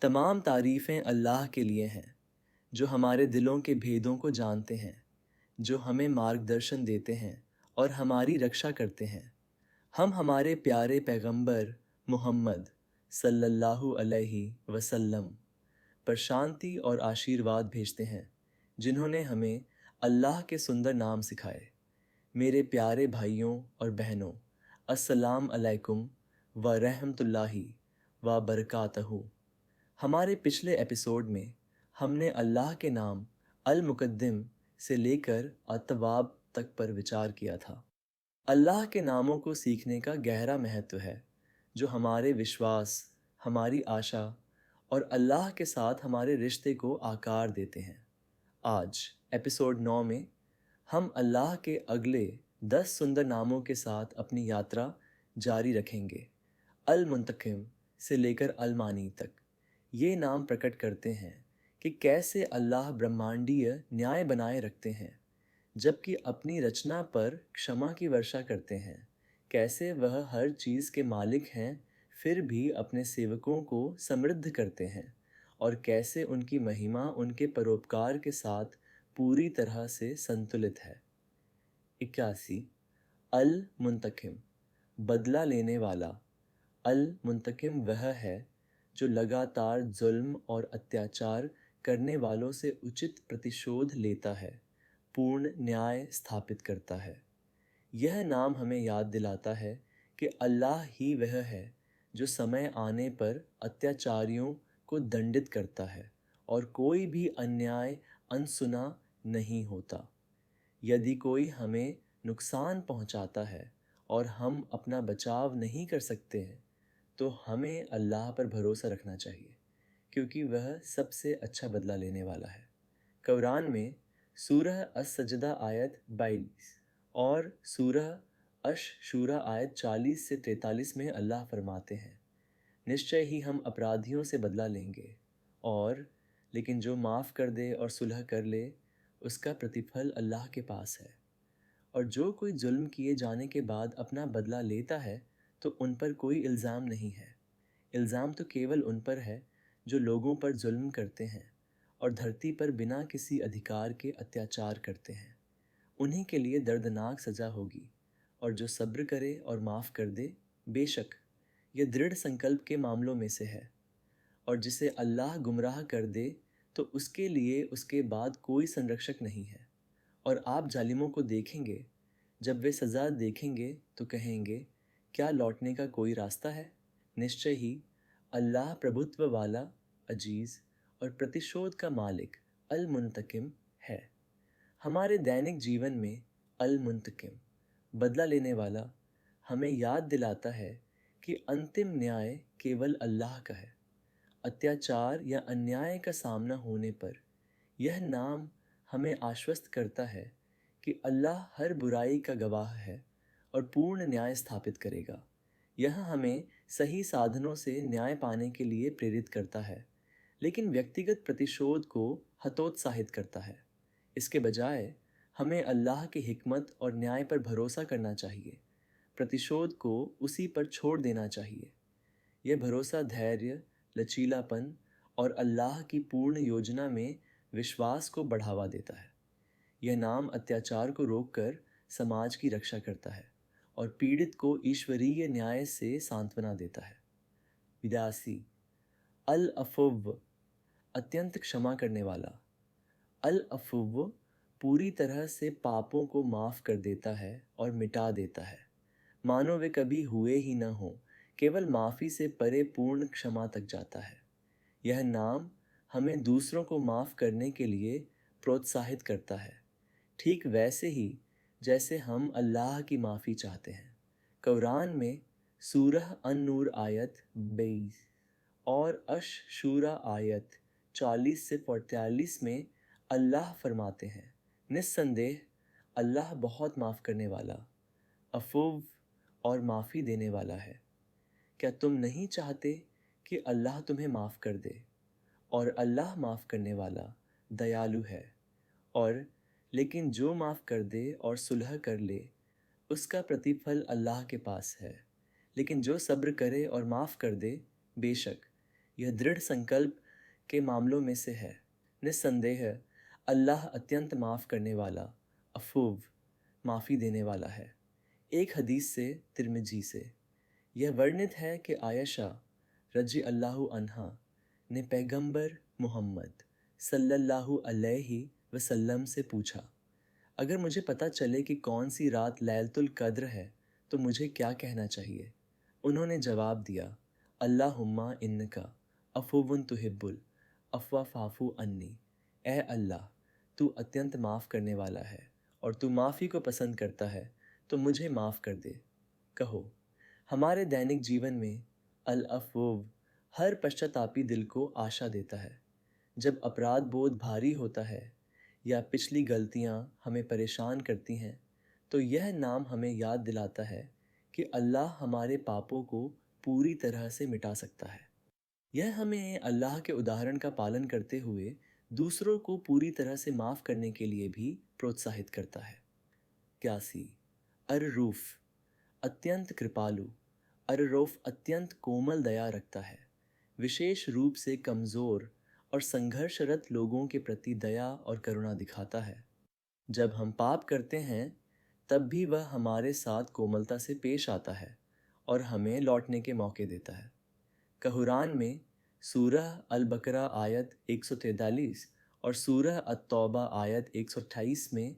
तमाम तारीफ़ें अल्लाह के लिए हैं, जो हमारे दिलों के भेदों को जानते हैं, जो हमें मार्गदर्शन देते हैं और हमारी रक्षा करते हैं। हम हमारे प्यारे पैगंबर मोहम्मद सल्लल्लाहु अलैहि वसल्लम पर शांति और आशीर्वाद भेजते हैं, जिन्होंने हमें अल्लाह के सुंदर नाम सिखाए। मेरे प्यारे भाइयों और बहनों, अस्सलाम अलैकुम व रहमतुल्लाहि व बरकातहू। हमारे पिछले एपिसोड में हमने अल्लाह के नाम अल मुकद्दिम से लेकर अतवाब तक पर विचार किया था। अल्लाह के नामों को सीखने का गहरा महत्व है, जो हमारे विश्वास, हमारी आशा और अल्लाह के साथ हमारे रिश्ते को आकार देते हैं। आज एपिसोड 9 में हम अल्लाह के अगले 10 सुंदर नामों के साथ अपनी यात्रा जारी रखेंगे। अल मुंतकिम से लेकर अल मानी तक ये नाम प्रकट करते हैं कि कैसे अल्लाह ब्रह्मांडीय न्याय बनाए रखते हैं, जबकि अपनी रचना पर क्षमा की वर्षा करते हैं। कैसे वह हर चीज़ के मालिक हैं, फिर भी अपने सेवकों को समृद्ध करते हैं, और कैसे उनकी महिमा उनके परोपकार के साथ पूरी तरह से संतुलित है। 81 अल मुंतकिम, बदला लेने वाला। अल मुंतकिम वह है जो लगातार जुल्म और अत्याचार करने वालों से उचित प्रतिशोध लेता है, पूर्ण न्याय स्थापित करता है। यह नाम हमें याद दिलाता है कि अल्लाह ही वह है जो समय आने पर अत्याचारियों को दंडित करता है और कोई भी अन्याय अनसुना नहीं होता। यदि कोई हमें नुकसान पहुंचाता है और हम अपना बचाव नहीं कर सकते हैं, तो हमें अल्लाह पर भरोसा रखना चाहिए, क्योंकि वह सबसे अच्छा बदला लेने वाला है। कुरान में सूरह अस-सजदा आयत 22 और सूरह अश-शूरा आयत 40 से 43 में अल्लाह फरमाते हैं, निश्चय ही हम अपराधियों से बदला लेंगे, और लेकिन जो माफ़ कर दे और सुलह कर ले, उसका प्रतिफल अल्लाह के पास है। और जो कोई जुल्म किए जाने के बाद अपना बदला लेता है, तो उन पर कोई इल्ज़ाम नहीं है। इल्ज़ाम तो केवल उन पर है जो लोगों पर जुल्म करते हैं और धरती पर बिना किसी अधिकार के अत्याचार करते हैं। उन्हीं के लिए दर्दनाक सज़ा होगी, और जो सब्र करे और माफ़ कर दे, बेशक यह दृढ़ संकल्प के मामलों में से है। और जिसे अल्लाह गुमराह कर दे, तो उसके लिए उसके बाद कोई संरक्षक नहीं है। और आप जालिमों को देखेंगे, जब वे सज़ा देखेंगे तो कहेंगे, क्या लौटने का कोई रास्ता है? निश्चय ही अल्लाह प्रभुत्व वाला, अजीज़ और प्रतिशोध का मालिक अल मुंतकिम है। हमारे दैनिक जीवन में अल मुंतकिम, बदला लेने वाला, हमें याद दिलाता है कि अंतिम न्याय केवल अल्लाह का है। अत्याचार या अन्याय का सामना होने पर यह नाम हमें आश्वस्त करता है कि अल्लाह हर बुराई का गवाह है और पूर्ण न्याय स्थापित करेगा। यह हमें सही साधनों से न्याय पाने के लिए प्रेरित करता है, लेकिन व्यक्तिगत प्रतिशोध को हतोत्साहित करता है। इसके बजाय हमें अल्लाह की हिकमत और न्याय पर भरोसा करना चाहिए। प्रतिशोध को उसी पर छोड़ देना चाहिए। यह भरोसा धैर्य, लचीलापन और अल्लाह की पूर्ण योजना में विश्वास को बढ़ावा देता है। यह नाम अत्याचार को रोककर समाज की रक्षा करता है और पीड़ित को ईश्वरीय न्याय से सांत्वना देता है। 82 अल अफुव, अत्यंत क्षमा करने वाला। अल अफुव पूरी तरह से पापों को माफ़ कर देता है और मिटा देता है, मानो वे कभी हुए ही न हों। केवल माफ़ी से परे पूर्ण क्षमा तक जाता है। यह नाम हमें दूसरों को माफ़ करने के लिए प्रोत्साहित करता है, ठीक वैसे ही जैसे हम अल्लाह की माफ़ी चाहते हैं। कुरान में सूरह अन-नूर आयत 22 और अश-शूरा आयत 40 से 43 में अल्लाह फरमाते हैं, निस्संदेह अल्लाह बहुत माफ़ करने वाला, अफुव और माफ़ी देने वाला है। क्या तुम नहीं चाहते कि अल्लाह तुम्हें माफ़ कर दे? और अल्लाह माफ़ करने वाला, दयालु है। और लेकिन जो माफ़ कर दे और सुलह कर ले, उसका प्रतिफल अल्लाह के पास है। लेकिन जो सब्र करे और माफ़ कर दे, बेशक यह दृढ़ संकल्प के मामलों में से है। निस्संदेह अल्लाह अत्यंत माफ़ करने वाला, अफूव, माफ़ी देने वाला है। एक हदीस से तिरमिजी से यह वर्णित है कि आयशा रजी अल्लाहु अन्हा ने पैगंबर मोहम्मद सल्लल्लाहु अलैहि वसल्लम से पूछा, अगर मुझे पता चले कि कौन सी रात लैलतुल कद्र है तो मुझे क्या कहना चाहिए। उन्होंने जवाब दिया, अल्लाहुम्मा इन्नका अफुवन तुहिब्बुल अफ़्वा फ़ाफ़ू अन्नी। ए अल्लाह, तू अत्यंत माफ़ करने वाला है और तू माफ़ी को पसंद करता है, तो मुझे माफ़ कर दे। कहो, हमारे दैनिक जीवन में अल अफ़्व हर पश्चातापी दिल को आशा देता है। जब अपराध बोध भारी होता है या पिछली गलतियां हमें परेशान करती हैं, तो यह नाम हमें याद दिलाता है कि अल्लाह हमारे पापों को पूरी तरह से मिटा सकता है। यह हमें अल्लाह के उदाहरण का पालन करते हुए दूसरों को पूरी तरह से माफ़ करने के लिए भी प्रोत्साहित करता है। क्यासी अर्रूफ, अत्यंत कृपालु। अर्रौफ अत्यंत कोमल दया रखता है, विशेष रूप से कमज़ोर और संघर्षरत लोगों के प्रति दया और करुणा दिखाता है। जब हम पाप करते हैं तब भी वह हमारे साथ कोमलता से पेश आता है और हमें लौटने के मौके देता है। कुरान में सूरह अल बकरा आयत 143 और सूरह अत-तौबा आयत 128 में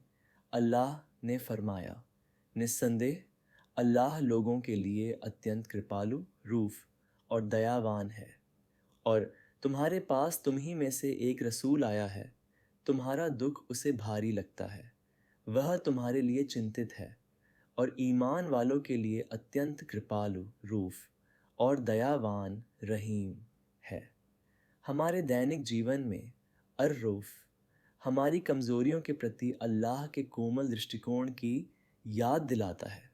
अल्लाह ने फरमाया, निस्संदेह अल्लाह लोगों के लिए अत्यंत कृपालु, रूफ और दयावान है। और तुम्हारे पास तुम ही में से एक रसूल आया है, तुम्हारा दुख उसे भारी लगता है, वह तुम्हारे लिए चिंतित है और ईमान वालों के लिए अत्यंत कृपालु, रूफ और दयावान, रहीम है। हमारे दैनिक जीवन में अर्रूफ हमारी कमज़ोरियों के प्रति अल्लाह के कोमल दृष्टिकोण की याद दिलाता है।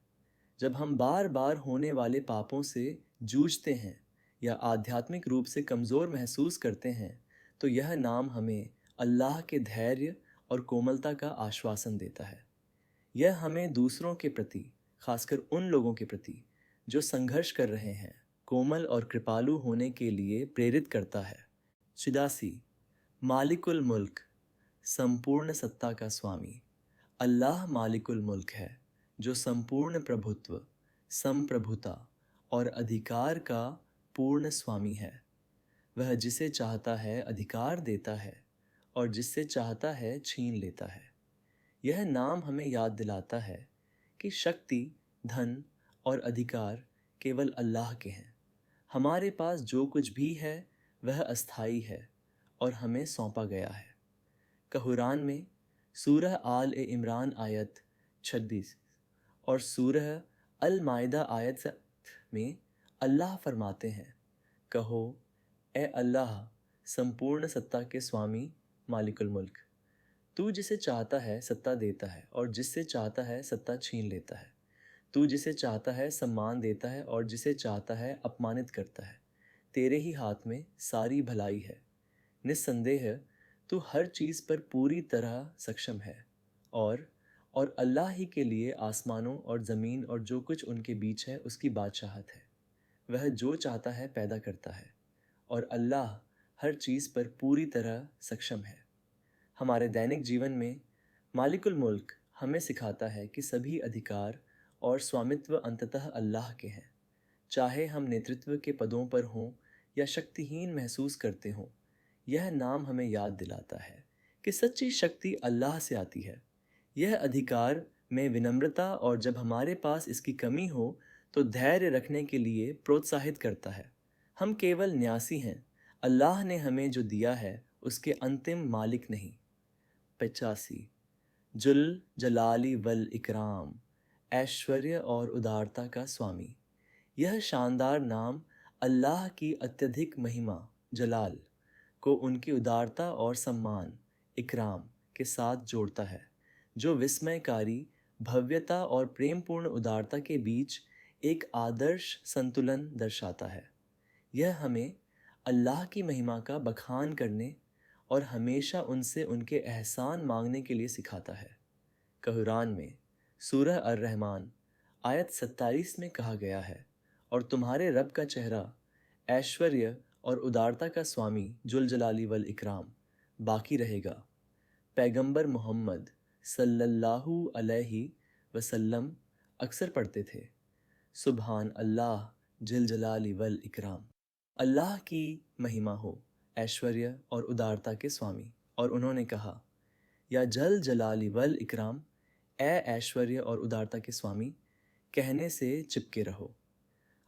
जब हम बार बार होने वाले पापों से जूझते हैं या आध्यात्मिक रूप से कमज़ोर महसूस करते हैं, तो यह नाम हमें अल्लाह के धैर्य और कोमलता का आश्वासन देता है। यह हमें दूसरों के प्रति, खासकर उन लोगों के प्रति जो संघर्ष कर रहे हैं, कोमल और कृपालु होने के लिए प्रेरित करता है। शिदासी मालिकुल मुल्क, संपूर्ण सत्ता का स्वामी। अल्लाह मालिकुल मुल्क है, जो संपूर्ण प्रभुत्व, संप्रभुता और अधिकार का पूर्ण स्वामी है। वह जिसे चाहता है अधिकार देता है और जिससे चाहता है छीन लेता है। यह नाम हमें याद दिलाता है कि शक्ति, धन और अधिकार केवल अल्लाह के हैं। हमारे पास जो कुछ भी है वह अस्थाई है और हमें सौंपा गया है। कुरान में सूरह आल इमरान आयत 26 और सूरह अल माइदा आयत 7 में अल्लाह फरमाते हैं, कहो, ए अल्लाह संपूर्ण सत्ता के स्वामी, मालिकुल मुल्क, तू जिसे चाहता है सत्ता देता है और जिससे चाहता है सत्ता छीन लेता है। तू जिसे चाहता है सम्मान देता है और जिसे चाहता है अपमानित करता है। तेरे ही हाथ में सारी भलाई है। निस्संदेह तू हर चीज़ पर पूरी तरह सक्षम है और अल्लाह ही के लिए आसमानों और ज़मीन और जो कुछ उनके बीच है उसकी बादशाहत है। वह जो चाहता है पैदा करता है और अल्लाह हर चीज़ पर पूरी तरह सक्षम है। हमारे दैनिक जीवन में मालिकुल मुल्क हमें सिखाता है कि सभी अधिकार और स्वामित्व अंततः अल्लाह के हैं। चाहे हम नेतृत्व के पदों पर हों या शक्तिहीन महसूस करते हों, यह नाम हमें याद दिलाता है कि सच्ची शक्ति अल्लाह से आती है। यह अधिकार में विनम्रता और जब हमारे पास इसकी कमी हो तो धैर्य रखने के लिए प्रोत्साहित करता है। हम केवल न्यासी हैं, अल्लाह ने हमें जो दिया है उसके अंतिम मालिक नहीं। 85 जुल जलाली वल इकराम, ऐश्वर्य और उदारता का स्वामी। यह शानदार नाम अल्लाह की अत्यधिक महिमा, जलाल, को उनकी उदारता और सम्मान, इकराम, के साथ जोड़ता है, जो विस्मयकारी भव्यता और प्रेमपूर्ण उदारता के बीच एक आदर्श संतुलन दर्शाता है। यह हमें अल्लाह की महिमा का बखान करने और हमेशा उनसे उनके एहसान मांगने के लिए सिखाता है। कुरान में सूरह अर-रहमान आयत 27 में कहा गया है, और तुम्हारे रब का चेहरा ऐश्वर्य और उदारता का स्वामी जुल जलाली वल इकराम बाकी रहेगा। पैगंबर मोहम्मद सल्लल्लाहु अलैहि वसल्लम अक्सर पढ़ते थे, सुबहान अल्लाह जिल जलाली वल इकराम। अल्लाह की महिमा हो, ऐश्वर्य और उदारता के स्वामी। और उन्होंने कहा, या जल जलाली वल इकराम, ए ऐश्वर्य और उदारता के स्वामी, कहने से चिपके रहो।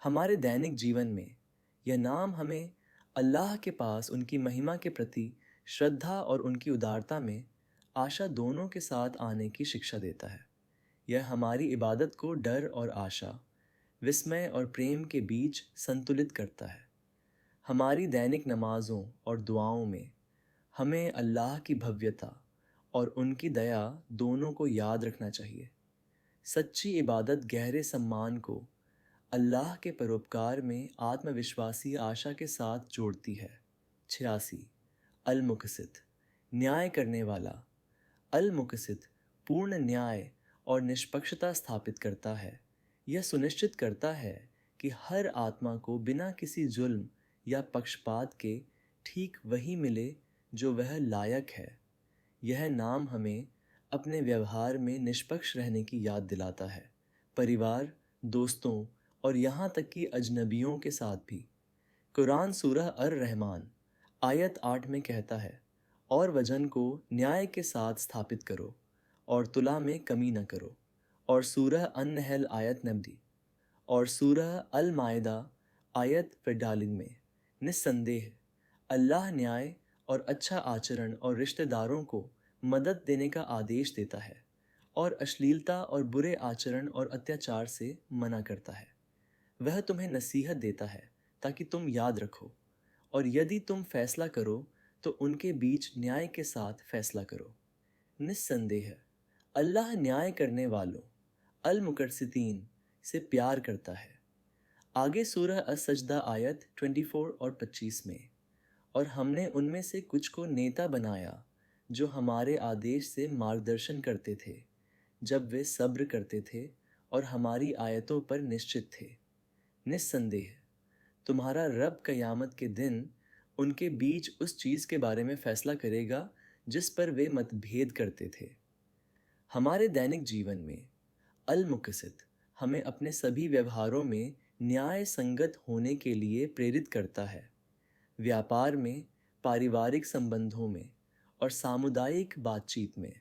हमारे दैनिक जीवन में यह नाम हमें अल्लाह के पास उनकी महिमा के प्रति श्रद्धा और उनकी उदारता में आशा दोनों के साथ आने की शिक्षा देता है। यह हमारी इबादत को डर और आशा, विस्मय और प्रेम के बीच संतुलित करता है। हमारी दैनिक नमाज़ों और दुआओं में हमें अल्लाह की भव्यता और उनकी दया दोनों को याद रखना चाहिए। सच्ची इबादत गहरे सम्मान को अल्लाह के परोपकार में आत्मविश्वासी आशा के साथ जोड़ती है। 86 अल मुक़सित, न्याय करने वाला। अल मुक़सित पूर्ण न्याय और निष्पक्षता स्थापित करता है। यह सुनिश्चित करता है कि हर आत्मा को बिना किसी जुल्म या पक्षपात के ठीक वही मिले जो वह लायक है। यह नाम हमें अपने व्यवहार में निष्पक्ष रहने की याद दिलाता है, परिवार, दोस्तों और यहाँ तक कि अजनबियों के साथ भी। कुरान सूरह अर रहमान आयत 8 में कहता है, और वजन को न्याय के साथ स्थापित करो और तुला में कमी न करो। और सूरह अन-नहल आयत 90 और सूरह अल मायदा आयत 45 में निस्संदेह अल्लाह न्याय और अच्छा आचरण और रिश्तेदारों को मदद देने का आदेश देता है और अश्लीलता और बुरे आचरण और अत्याचार से मना करता है। वह तुम्हें नसीहत देता है ताकि तुम याद रखो, और यदि तुम फैसला करो तो उनके बीच न्याय के साथ फैसला करो। निस्संदेह अल्लाह न्याय करने वालों अल मुक़सितीन से प्यार करता है। आगे सूरह अस-सजदा आयत 24 और 25 में, और हमने उनमें से कुछ को नेता बनाया जो हमारे आदेश से मार्गदर्शन करते थे जब वे सब्र करते थे और हमारी आयतों पर निश्चित थे। निस्संदेह तुम्हारा रब क़यामत के दिन उनके बीच उस चीज़ के बारे में फ़ैसला करेगा जिस पर वे मतभेद करते थे। हमारे दैनिक जीवन में अल मुक़सित हमें अपने सभी व्यवहारों में न्याय संगत होने के लिए प्रेरित करता है। व्यापार में, पारिवारिक संबंधों में और सामुदायिक बातचीत में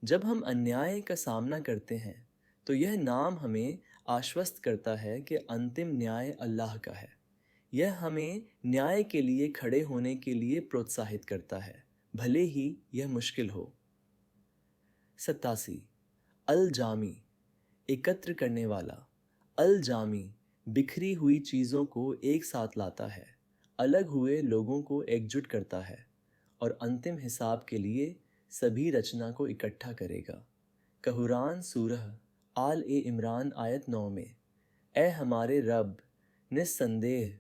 जब हम अन्याय का सामना करते हैं तो यह नाम हमें आश्वस्त करता है कि अंतिम न्याय अल्लाह का है। यह हमें न्याय के लिए खड़े होने के लिए प्रोत्साहित करता है, भले ही यह मुश्किल हो। 87 अल जामी, एकत्र करने वाला। अल जामी बिखरी हुई चीज़ों को एक साथ लाता है, अलग हुए लोगों को एकजुट करता है और अंतिम हिसाब के लिए सभी रचना को इकट्ठा करेगा। कुरान सूरह आल ए इमरान आयत 9 में, ए हमारे रब, निस्संदेह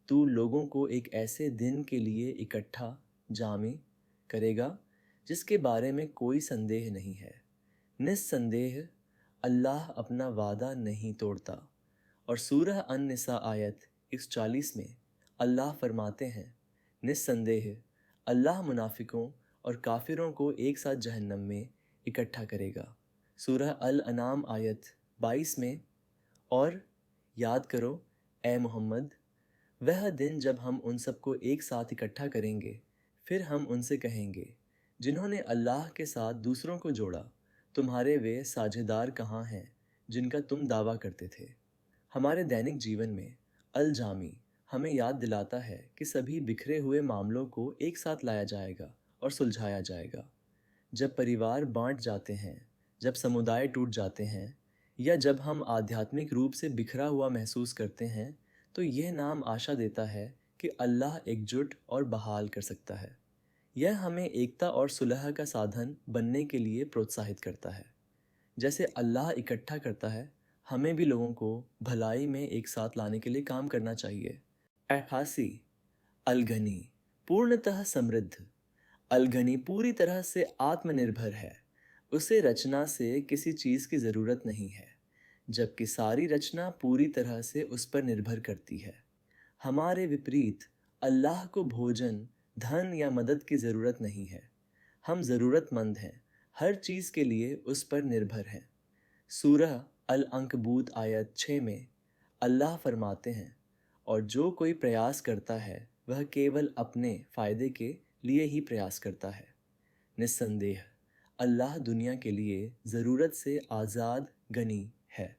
तू लोगों को एक ऐसे दिन के लिए इकट्ठा जामी करेगा जिसके बारे में कोई संदेह नहीं है। निस्संदेह अल्लाह अपना वादा नहीं तोड़ता। और सूरह अन-निसा आयत 41 में अल्लाह फरमाते हैं, निस्संदेह अल्लाह मुनाफिकों और काफिरों को एक साथ जहन्नम में इकट्ठा करेगा। सूरह अल-अनाम आयत 22 में, और याद करो ए मोहम्मद, वह दिन जब हम उन सबको एक साथ इकट्ठा करेंगे, फिर हम उनसे कहेंगे, जिन्होंने अल्लाह के साथ दूसरों को जोड़ा, तुम्हारे वे साझेदार कहाँ हैं जिनका तुम दावा करते थे। हमारे दैनिक जीवन में अल जामी हमें याद दिलाता है कि सभी बिखरे हुए मामलों को एक साथ लाया जाएगा और सुलझाया जाएगा। जब परिवार बांट जाते हैं, जब समुदाय टूट जाते हैं, या जब हम आध्यात्मिक रूप से बिखरा हुआ महसूस करते हैं, तो यह नाम आशा देता है कि अल्लाह एकजुट और बहाल कर सकता है। यह हमें एकता और सुलह का साधन बनने के लिए प्रोत्साहित करता है। जैसे अल्लाह इकट्ठा करता है, हमें भी लोगों को भलाई में एक साथ लाने के लिए काम करना चाहिए। 88 अलगनी, पूर्णतः समृद्ध। अलगनी पूरी तरह से आत्मनिर्भर है, उसे रचना से किसी चीज़ की ज़रूरत नहीं है, जबकि सारी रचना पूरी तरह से उस पर निर्भर करती है। हमारे विपरीत अल्लाह को भोजन, धन या मदद की ज़रूरत नहीं है। हम ज़रूरतमंद हैं, हर चीज़ के लिए उस पर निर्भर हैं। सूरह अल अंकबूत आयत 6 में अल्लाह फरमाते हैं, और जो कोई प्रयास करता है वह केवल अपने फ़ायदे के लिए ही प्रयास करता है। निस्संदेह अल्लाह दुनिया के लिए ज़रूरत से आज़ाद गनी है।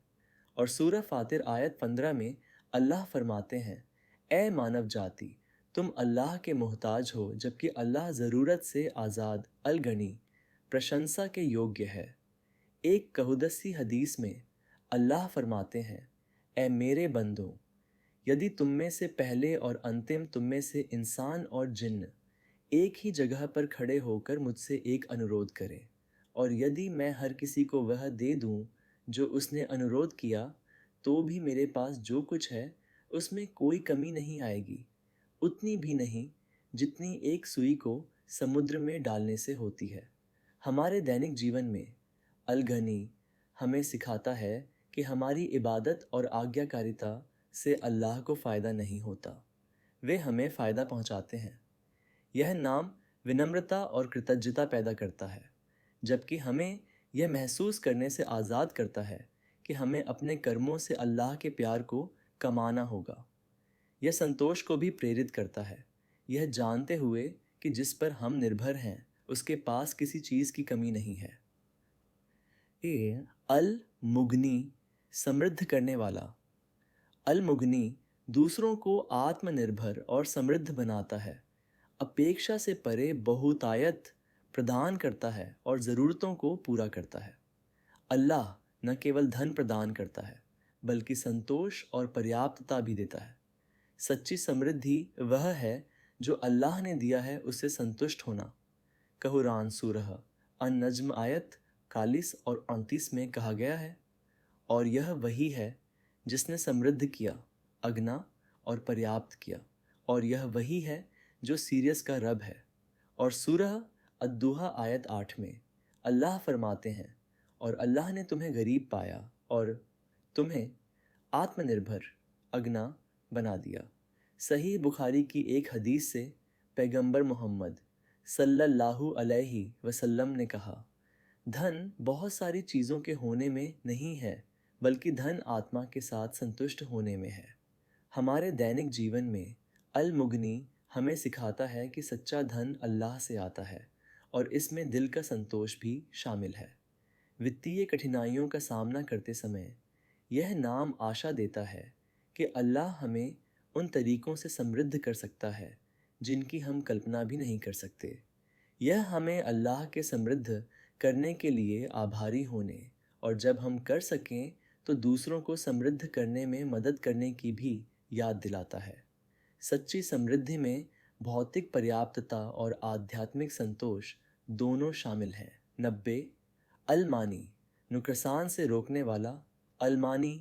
और सूरह फातिर आयत 15 में अल्लाह फरमाते हैं, ए मानव जाति, तुम अल्लाह के मोहताज हो जबकि अल्लाह ज़रूरत से आज़ाद अलगनी प्रशंसा के योग्य है। एक कहुदसी हदीस में अल्लाह फरमाते हैं, ए मेरे बंदो, यदि तुम में से पहले और अंतिम तुम में से इंसान और जिन्न एक ही जगह पर खड़े होकर मुझसे एक अनुरोध करें, और यदि मैं हर किसी को वह दे दूं जो उसने अनुरोध किया, तो भी मेरे पास जो कुछ है उसमें कोई कमी नहीं आएगी, उतनी भी नहीं जितनी एक सुई को समुद्र में डालने से होती है। हमारे दैनिक जीवन में अलगनी हमें सिखाता है कि हमारी इबादत और आज्ञाकारिता से अल्लाह को फ़ायदा नहीं होता, वे हमें फ़ायदा पहुंचाते हैं। यह नाम विनम्रता और कृतज्ञता पैदा करता है, जबकि हमें यह महसूस करने से आज़ाद करता है कि हमें अपने कर्मों से अल्लाह के प्यार को कमाना होगा। यह संतोष को भी प्रेरित करता है, यह जानते हुए कि जिस पर हम निर्भर हैं उसके पास किसी चीज़ की कमी नहीं है। ए अल मुगनी समृद्ध करने वाला। अल मुगनी दूसरों को आत्मनिर्भर और समृद्ध बनाता है, अपेक्षा से परे बहुतायत प्रदान करता है और ज़रूरतों को पूरा करता है। अल्लाह न केवल धन प्रदान करता है बल्कि संतोष और पर्याप्तता भी देता है। सच्ची समृद्धि वह है जो अल्लाह ने दिया है उससे संतुष्ट होना। कुरान सूरह अन-नज्म आयत 41 और 38 में कहा गया है, और यह वही है जिसने समृद्ध किया, अगना और पर्याप्त किया, और यह वही है जो सीरियस का रब है। और सूरह अद्दुहा आयत 8 में अल्लाह फरमाते हैं, और अल्लाह ने तुम्हें गरीब पाया और तुम्हें आत्मनिर्भर अगना बना दिया। सही बुखारी की एक हदीस से पैगंबर मोहम्मद सल्लल्लाहु अलैहि वसल्लम ने कहा, धन बहुत सारी चीज़ों के होने में नहीं है बल्कि धन आत्मा के साथ संतुष्ट होने में है। हमारे दैनिक जीवन में अल मुगनी हमें सिखाता है कि सच्चा धन अल्लाह से आता है और इसमें दिल का संतोष भी शामिल है। वित्तीय कठिनाइयों का सामना करते समय यह नाम आशा देता है कि अल्लाह हमें उन तरीकों से समृद्ध कर सकता है जिनकी हम कल्पना भी नहीं कर सकते। यह हमें अल्लाह के समृद्ध करने के लिए आभारी होने और जब हम कर सकें तो दूसरों को समृद्ध करने में मदद करने की भी याद दिलाता है। सच्ची समृद्धि में भौतिक पर्याप्तता और आध्यात्मिक संतोष दोनों शामिल हैं। 90 अलमानी नुकसान से रोकने वाला। अलमानी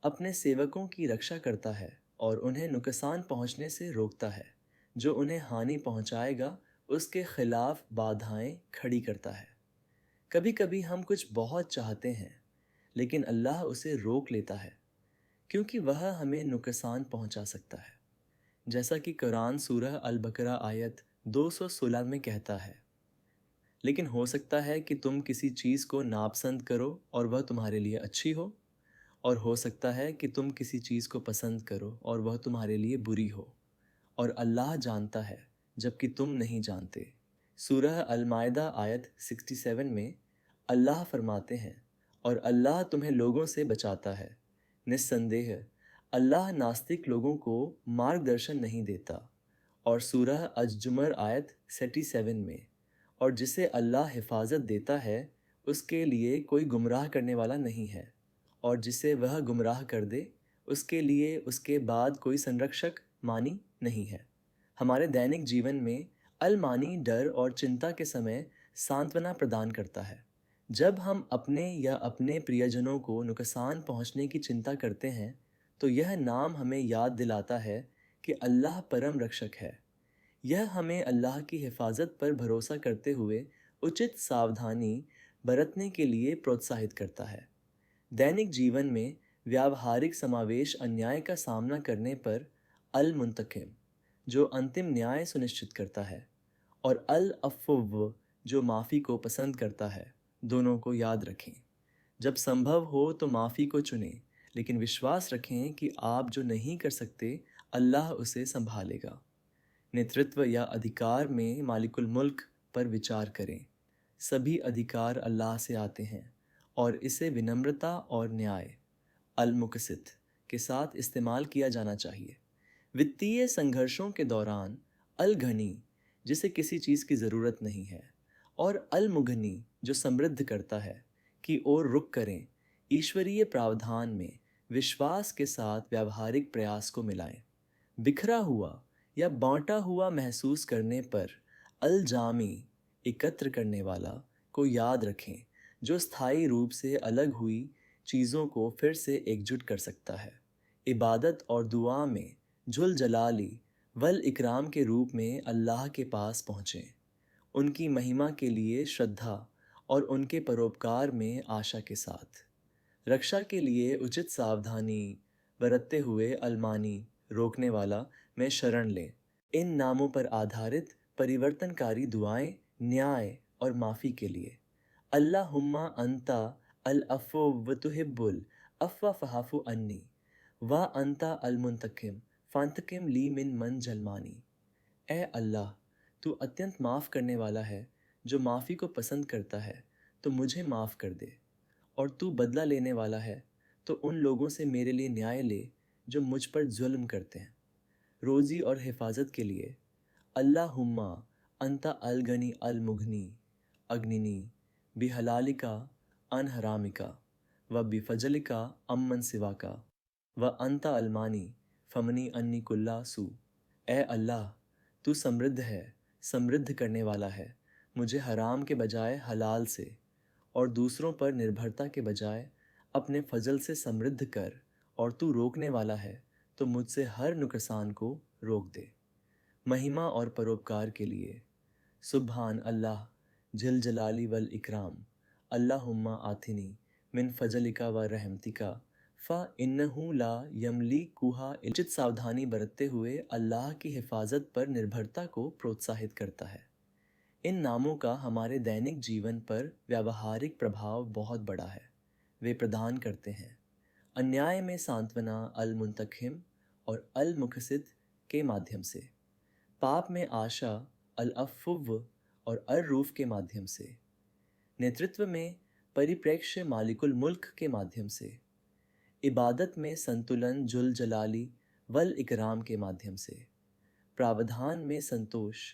अपने सेवकों की रक्षा करता है और उन्हें नुकसान पहुंचने से रोकता है। जो उन्हें हानि पहुंचाएगा उसके खिलाफ बाधाएं खड़ी करता है। कभी कभी हम कुछ बहुत चाहते हैं लेकिन अल्लाह उसे रोक लेता है क्योंकि वह हमें नुकसान पहुंचा सकता है, जैसा कि कुरान सूरह अल बकरा आयत 216 में कहता है, लेकिन हो सकता है कि तुम किसी चीज़ को नापसंद करो और वह तुम्हारे लिए अच्छी हो, और हो सकता है कि तुम किसी चीज़ को पसंद करो और वह तुम्हारे लिए बुरी हो, और अल्लाह जानता है जबकि तुम नहीं जानते। सूरह अल मायदा आयत 67 में अल्लाह फरमाते हैं, और अल्लाह तुम्हें लोगों से बचाता है। निस्संदेह अल्लाह नास्तिक लोगों को मार्गदर्शन नहीं देता। और सूरह अज-जुमर आयत 37 में, और जिसे अल्लाह हिफाजत देता है उसके लिए कोई गुमराह करने वाला नहीं है, और जिसे वह गुमराह कर दे उसके लिए उसके बाद कोई संरक्षक मानी नहीं है। हमारे दैनिक जीवन में अलमानी डर और चिंता के समय सांत्वना प्रदान करता है। जब हम अपने या अपने प्रियजनों को नुकसान पहुंचने की चिंता करते हैं तो यह नाम हमें याद दिलाता है कि अल्लाह परम रक्षक है। यह हमें अल्लाह की हिफाजत पर भरोसा करते हुए उचित सावधानी बरतने के लिए प्रोत्साहित करता है। दैनिक जीवन में व्यावहारिक समावेश अन्याय का सामना करने पर अल मुंतकिम जो अंतिम न्याय सुनिश्चित करता है, और अल अफ़्व जो माफ़ी को पसंद करता है। दोनों को याद रखें। जब संभव हो तो माफ़ी को चुनें, लेकिन विश्वास रखें कि आप जो नहीं कर सकते, अल्लाह उसे संभालेगा। नेतृत्व या अधिकार में मालिकुल मुल्क पर विचार करें। सभी अधिकार अल्लाह से आते हैं और इसे विनम्रता और न्याय अल मुक़सित के साथ इस्तेमाल किया जाना चाहिए। वित्तीय संघर्षों के दौरान अल घनी जिसे किसी चीज़ की ज़रूरत नहीं है, और अल मुगनी जो समृद्ध करता है की ओर रुख करें। ईश्वरीय प्रावधान में विश्वास के साथ व्यावहारिक प्रयास को मिलाएं। बिखरा हुआ या बांटा हुआ महसूस करने पर अल जामी एकत्र करने वाला को याद रखें, जो स्थायी रूप से अलग हुई चीज़ों को फिर से एकजुट कर सकता है। इबादत और दुआ में जुल जलाली वल इकराम के रूप में अल्लाह के पास पहुँचें। उनकी महिमा के लिए श्रद्धा और उनके परोपकार में आशा के साथ। रक्षा के लिए उचित सावधानी बरतते हुए अलमानी रोकने वाला में शरण लें। इन नामों पर आधारित परिवर्तनकारी दुआएं न्याय और माफ़ी के लिए। अल्लाहुम्मा अंता अल अफ़्व व तुहिब्बुल अफ़्व फ़अफ़ु अन्नी व अंता अल मुंतकिम फ़ांतकिम ली मिन मन जलमानी। ए अल्लाह, तू अत्यंत माफ़ करने वाला है, जो माफ़ी को पसंद करता है, तो मुझे माफ़ कर दे। और तू बदला लेने वाला है, तो उन लोगों से मेरे लिए न्याय ले जो मुझ पर जुल्म करते हैं। रोज़ी और हिफाजत के लिए अल्लाहुम्मा अंता अल गनी अल मुगनी अग्निनी बिहलालिका अन हरामिका व बिफजलिका अम्मन सिवाका व अंता अलमानी फमनी अन्नी कुल्ला सू। ए अल्लाह, तू समृद्ध है, समृद्ध करने वाला है, मुझे हराम के बजाय हलाल से और दूसरों पर निर्भरता के बजाय अपने फजल से समृद्ध कर। और तू रोकने वाला है, तो मुझसे हर नुकसान को रोक दे। महिमा और परोपकार के लिए सुब्हान अल्लाह जिल जलाली वल इकराम अल्लाहुम्मा आतिनी मिन फजलिका व रहमतिका फ़ा इन्नहु ला यमली कुहा। उचित सावधानी बरतते हुए अल्लाह की हिफाजत पर निर्भरता को प्रोत्साहित करता है। इन नामों का हमारे दैनिक जीवन पर व्यावहारिक प्रभाव बहुत बड़ा है। वे प्रदान करते हैं अन्याय में सांत्वना अल मुंतकिम और अल मुक़सित के माध्यम से, पाप में आशा अल अफ़्व और अल रूफ़ के माध्यम से, नेतृत्व में परिप्रेक्ष्य मालिकुल मुल्क के माध्यम से, इबादत में संतुलन जुल जलाली वल इकराम के माध्यम से, प्रावधान में संतोष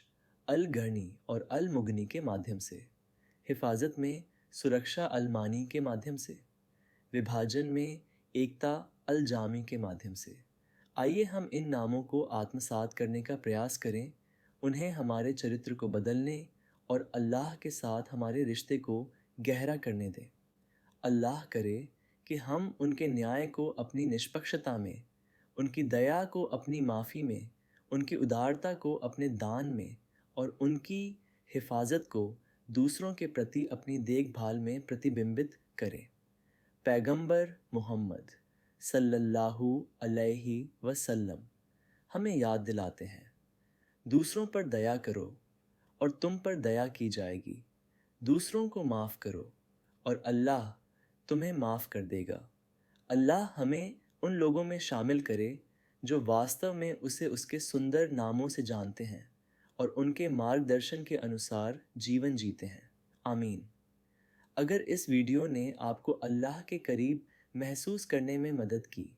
अल गनी और अल मुगनी के माध्यम से, हिफाजत में सुरक्षा अल मानी के माध्यम से, विभाजन में एकता अल जामी के माध्यम से। आइए हम इन नामों को आत्मसात करने का प्रयास करें, उन्हें हमारे चरित्र को बदलने और अल्लाह के साथ हमारे रिश्ते को गहरा करने दें। अल्लाह करे कि हम उनके न्याय को अपनी निष्पक्षता में, उनकी दया को अपनी माफ़ी में, उनकी उदारता को अपने दान में और उनकी हिफाजत को दूसरों के प्रति अपनी देखभाल में प्रतिबिंबित करें। पैगंबर मोहम्मद सल्लल्लाहु अलैहि वसल्लम हमें याद दिलाते हैं, दूसरों पर दया करो और तुम पर दया की जाएगी। दूसरों को माफ़ करो और अल्लाह तुम्हें माफ़ कर देगा। अल्लाह हमें उन लोगों में शामिल करे जो वास्तव में उसे उसके सुंदर नामों से जानते हैं और उनके मार्गदर्शन के अनुसार जीवन जीते हैं। आमीन। अगर इस वीडियो ने आपको अल्लाह के करीब महसूस करने में मदद की,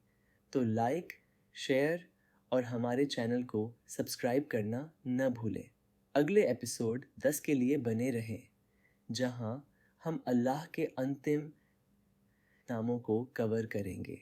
तो लाइक, शेयर और हमारे चैनल को सब्सक्राइब करना न भूलें। अगले एपिसोड 10 के लिए बने रहें, जहां हम अल्लाह के अंतिम नामों को कवर करेंगे।